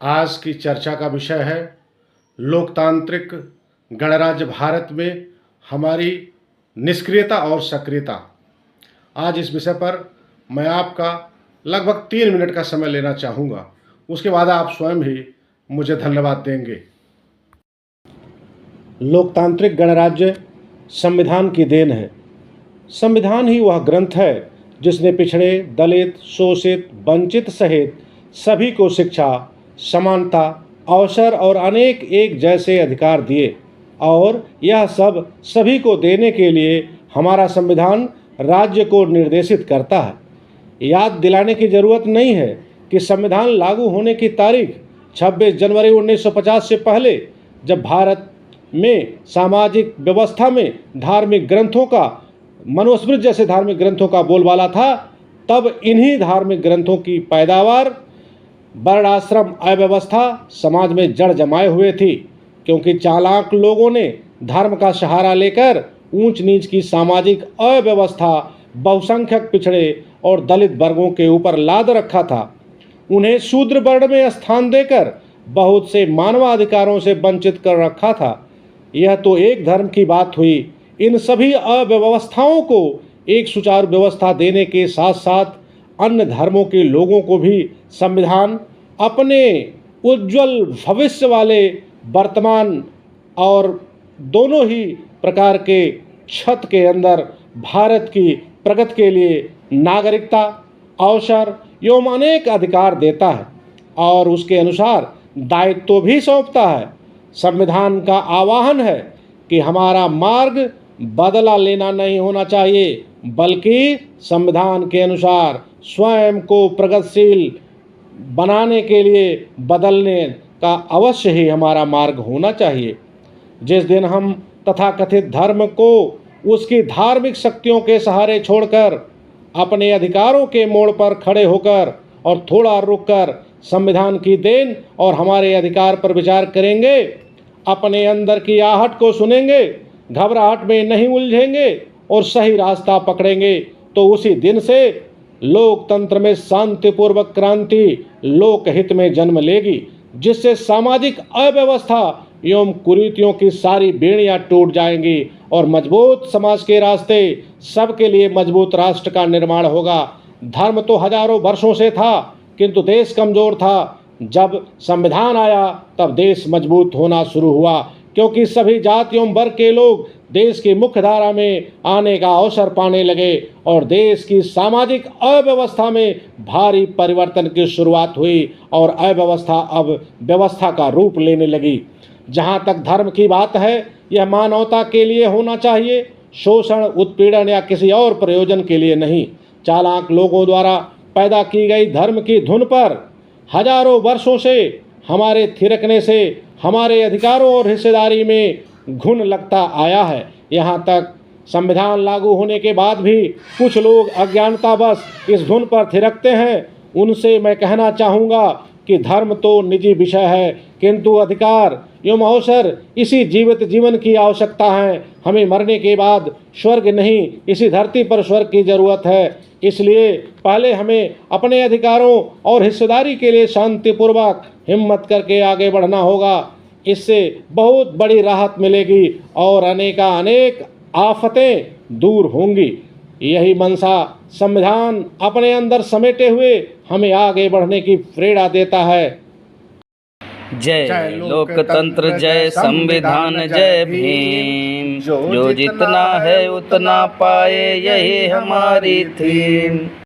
आज की चर्चा का विषय है लोकतांत्रिक गणराज्य भारत में हमारी निष्क्रियता और सक्रियता। आज इस विषय पर मैं आपका लगभग 3 मिनट का समय लेना चाहूँगा, उसके बाद आप स्वयं ही मुझे धन्यवाद देंगे। लोकतांत्रिक गणराज्य संविधान की देन है। संविधान ही वह ग्रंथ है जिसने पिछड़े, दलित, शोषित, वंचित सहित सभी को शिक्षा, समानता, अवसर और अनेक एक जैसे अधिकार दिए, और यह सब सभी को देने के लिए हमारा संविधान राज्य को निर्देशित करता है। याद दिलाने की ज़रूरत नहीं है कि संविधान लागू होने की तारीख 26 जनवरी 1950 से पहले, जब भारत में सामाजिक व्यवस्था में धार्मिक ग्रंथों का, मनुस्मृति जैसे धार्मिक ग्रंथों का बोलबाला था, तब इन्हीं धार्मिक ग्रंथों की पैदावार वर्णाश्रम अव्यवस्था समाज में जड़ जमाए हुए थी, क्योंकि चालाक लोगों ने धर्म का सहारा लेकर ऊंच नीच की सामाजिक अव्यवस्था बहुसंख्यक पिछड़े और दलित वर्गों के ऊपर लाद रखा था। उन्हें शूद्र वर्ण में स्थान देकर बहुत से मानवाधिकारों से वंचित कर रखा था। यह तो एक धर्म की बात हुई। इन सभी अव्यवस्थाओं को एक सुचारू व्यवस्था देने के साथ साथ अन्य धर्मों के लोगों को भी संविधान अपने उज्जवल भविष्य वाले वर्तमान और दोनों ही प्रकार के छत के अंदर भारत की प्रगति के लिए नागरिकता, अवसर एवं अनेक अधिकार देता है और उसके अनुसार दायित्व भी सौंपता है। संविधान का आह्वान है कि हमारा मार्ग बदला लेना नहीं होना चाहिए, बल्कि संविधान के अनुसार स्वयं को प्रगतिशील बनाने के लिए बदलने का अवश्य ही हमारा मार्ग होना चाहिए। जिस दिन हम तथाकथित धर्म को उसकी धार्मिक शक्तियों के सहारे छोड़कर अपने अधिकारों के मोड़ पर खड़े होकर और थोड़ा रुककर संविधान की देन और हमारे अधिकार पर विचार करेंगे, अपने अंदर की आहट को सुनेंगे, घबराहट में नहीं उलझेंगे और सही रास्ता पकड़ेंगे, तो उसी दिन से लोकतंत्र में शांतिपूर्वक क्रांति लोकहित में जन्म लेगी, जिससे सामाजिक अव्यवस्था एवं कुरीतियों की सारी बेड़ियां टूट जाएंगी और मजबूत समाज के रास्ते सबके लिए मजबूत राष्ट्र का निर्माण होगा। धर्म तो हजारों वर्षों से था, किंतु देश कमजोर था। जब संविधान आया तब देश मजबूत होना शुरू हुआ, क्योंकि सभी जाति एवं वर्ग के लोग देश की मुख्य धारा में आने का अवसर पाने लगे और देश की सामाजिक अव्यवस्था में भारी परिवर्तन की शुरुआत हुई और अव्यवस्था अब व्यवस्था का रूप लेने लगी। जहाँ तक धर्म की बात है, यह मानवता के लिए होना चाहिए, शोषण, उत्पीड़न या किसी और प्रयोजन के लिए नहीं। चालाक लोगों द्वारा पैदा की गई धर्म की धुन पर हजारों वर्षों से हमारे थिरकने से हमारे अधिकारों और हिस्सेदारी में घुन लगता आया है। यहाँ तक संविधान लागू होने के बाद भी कुछ लोग अज्ञानतावश इस धुन पर थिरकते हैं। उनसे मैं कहना चाहूँगा कि धर्म तो निजी विषय है, किंतु अधिकार एवं अवसर इसी जीवित जीवन की आवश्यकता है। हमें मरने के बाद स्वर्ग नहीं, इसी धरती पर स्वर्ग की जरूरत है। इसलिए पहले हमें अपने अधिकारों और हिस्सेदारी के लिए शांतिपूर्वक हिम्मत करके आगे बढ़ना होगा। इससे बहुत बड़ी राहत मिलेगी और अनेक आफतें दूर होंगी। यही मनसा संविधान अपने अंदर समेटे हुए हमें आगे बढ़ने की प्रेरणा देता है। जय लोकतंत्र, जय संविधान, जय भीम। जो जितना है उतना पाए, यही हमारी थीम।